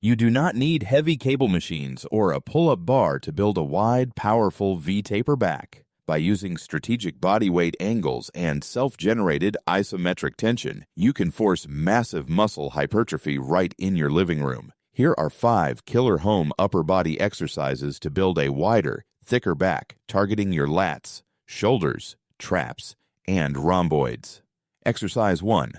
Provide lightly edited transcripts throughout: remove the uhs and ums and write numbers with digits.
You do not need heavy cable machines or a pull-up bar to build a wide, powerful V-taper back. By using strategic body weight angles and self-generated isometric tension, you can force massive muscle hypertrophy right in your living room. Here are 5 killer home upper body exercises to build a wider, thicker back, targeting your lats, shoulders, traps, and rhomboids. Exercise 1.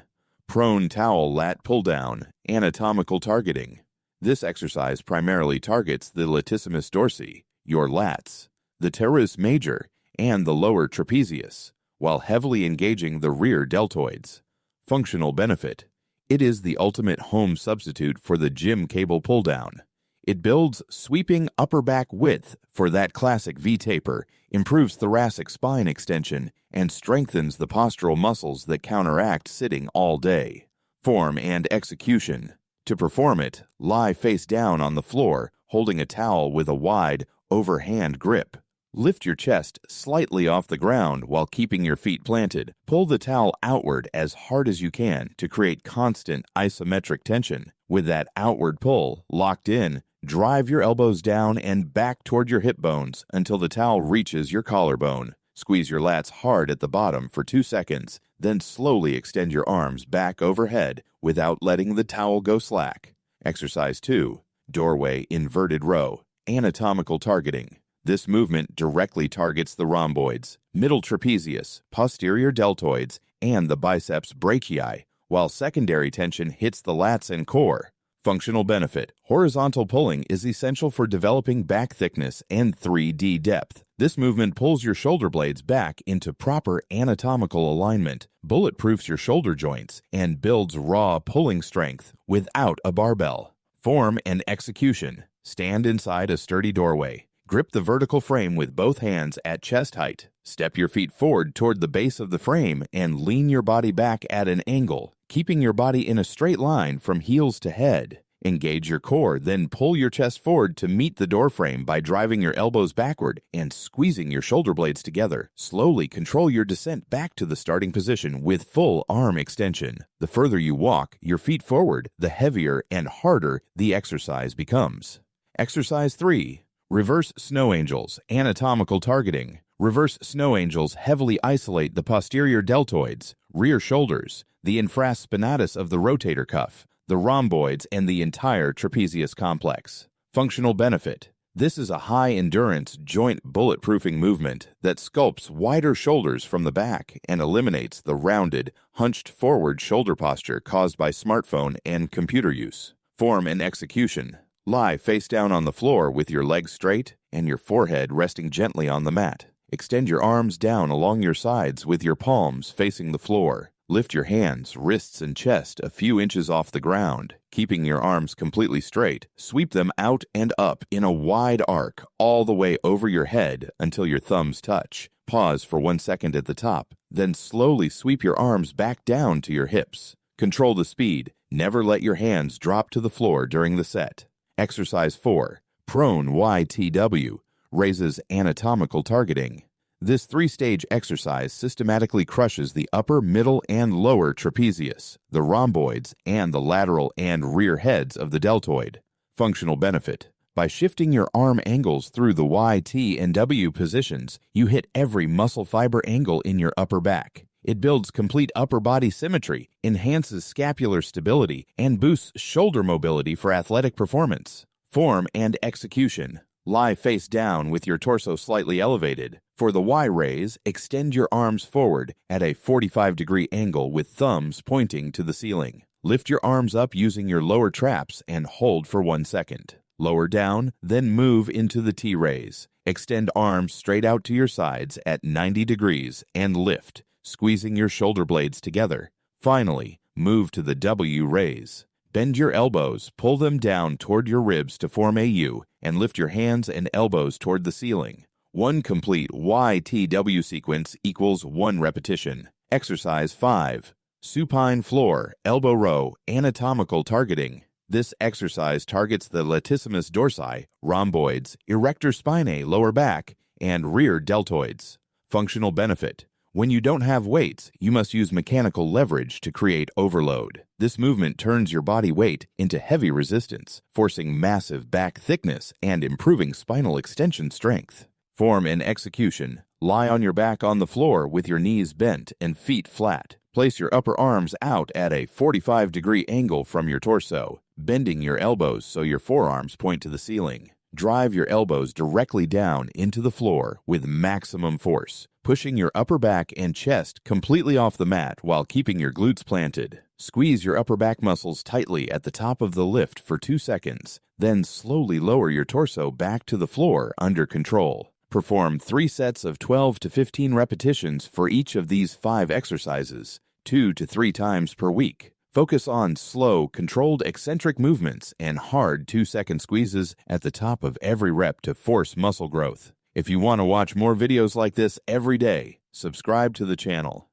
Prone towel lat pull-down, anatomical targeting. This exercise primarily targets the Latissimus dorsi, your lats, the Teres major, and the lower trapezius, while heavily engaging the rear deltoids. Functional benefit. It is the ultimate home substitute for the gym cable pull-down. It builds sweeping upper back width for that classic V-taper, improves thoracic spine extension, and strengthens the postural muscles that counteract sitting all day. Form and execution. To perform it, lie face down on the floor, holding a towel with a wide, overhand grip. Lift your chest slightly off the ground while keeping your feet planted. Pull the towel outward as hard as you can to create constant isometric tension. With that outward pull locked in, drive your elbows down and back toward your hip bones until the towel reaches your collarbone. Squeeze your lats hard at the bottom for 2 seconds, then slowly extend your arms back overhead without letting the towel go slack. Exercise 2. Doorway inverted row, anatomical targeting. This movement directly targets the rhomboids, middle trapezius, posterior deltoids, and the biceps brachii, while secondary tension hits the lats and core. Functional benefit. Horizontal pulling is essential for developing back thickness and 3D depth. This movement pulls your shoulder blades back into proper anatomical alignment, bulletproofs your shoulder joints, and builds raw pulling strength without a barbell. Form and execution. Stand inside a sturdy doorway. Grip the vertical frame with both hands at chest height. Step your feet forward toward the base of the frame and lean your body back at an angle, keeping your body in a straight line from heels to head. Engage your core, then pull your chest forward to meet the door frame by driving your elbows backward and squeezing your shoulder blades together. Slowly control your descent back to the starting position with full arm extension. The further you walk your feet forward, the heavier and harder the exercise becomes. Exercise 3. Reverse snow angels, anatomical targeting. Reverse snow angels heavily isolate the posterior deltoids, rear shoulders, the infraspinatus of the rotator cuff, the rhomboids, and the entire trapezius complex. Functional benefit. This is a high-endurance joint bulletproofing movement that sculpts wider shoulders from the back and eliminates the rounded, hunched-forward shoulder posture caused by smartphone and computer use. Form and execution. Lie face down on the floor with your legs straight and your forehead resting gently on the mat. Extend your arms down along your sides with your palms facing the floor. Lift your hands, wrists, and chest a few inches off the ground. Keeping your arms completely straight, sweep them out and up in a wide arc all the way over your head until your thumbs touch. Pause for 1 second at the top, then slowly sweep your arms back down to your hips. Control the speed. Never let your hands drop to the floor during the set. Exercise 4. Prone YTW raises anatomical targeting. This 3-stage exercise systematically crushes the upper, middle, and lower trapezius, the rhomboids, and the lateral and rear heads of the deltoid. Functional benefit. By shifting your arm angles through the Y, T, and W positions, you hit every muscle fiber angle in your upper back. It builds complete upper body symmetry, enhances scapular stability, and boosts shoulder mobility for athletic performance. Form and execution. Lie face down with your torso slightly elevated. For the Y raise, extend your arms forward at a 45-degree angle with thumbs pointing to the ceiling. Lift your arms up using your lower traps and hold for 1 second. Lower down, then move into the T raise. Extend arms straight out to your sides at 90 degrees and lift, squeezing your shoulder blades together. Finally, move to the W raise. Bend your elbows, pull them down toward your ribs to form a U, and lift your hands and elbows toward the ceiling. One complete YTW sequence equals 1 repetition. Exercise 5. Supine floor, elbow row, anatomical targeting. This exercise targets the Latissimus dorsi, rhomboids, erector spinae lower back, and rear deltoids. Functional benefit. When you don't have weights, you must use mechanical leverage to create overload. This movement turns your body weight into heavy resistance, forcing massive back thickness and improving spinal extension strength. Form and execution. Lie on your back on the floor with your knees bent and feet flat. Place your upper arms out at a 45-degree angle from your torso, bending your elbows so your forearms point to the ceiling. Drive your elbows directly down into the floor with maximum force, pushing your upper back and chest completely off the mat while keeping your glutes planted. Squeeze your upper back muscles tightly at the top of the lift for 2 seconds, then slowly lower your torso back to the floor under control. Perform 3 sets of 12 to 15 repetitions for each of these 5 exercises, 2 to 3 times per week. Focus on slow, controlled eccentric movements and hard 2-second squeezes at the top of every rep to force muscle growth. If you want to watch more videos like this every day, subscribe to the channel.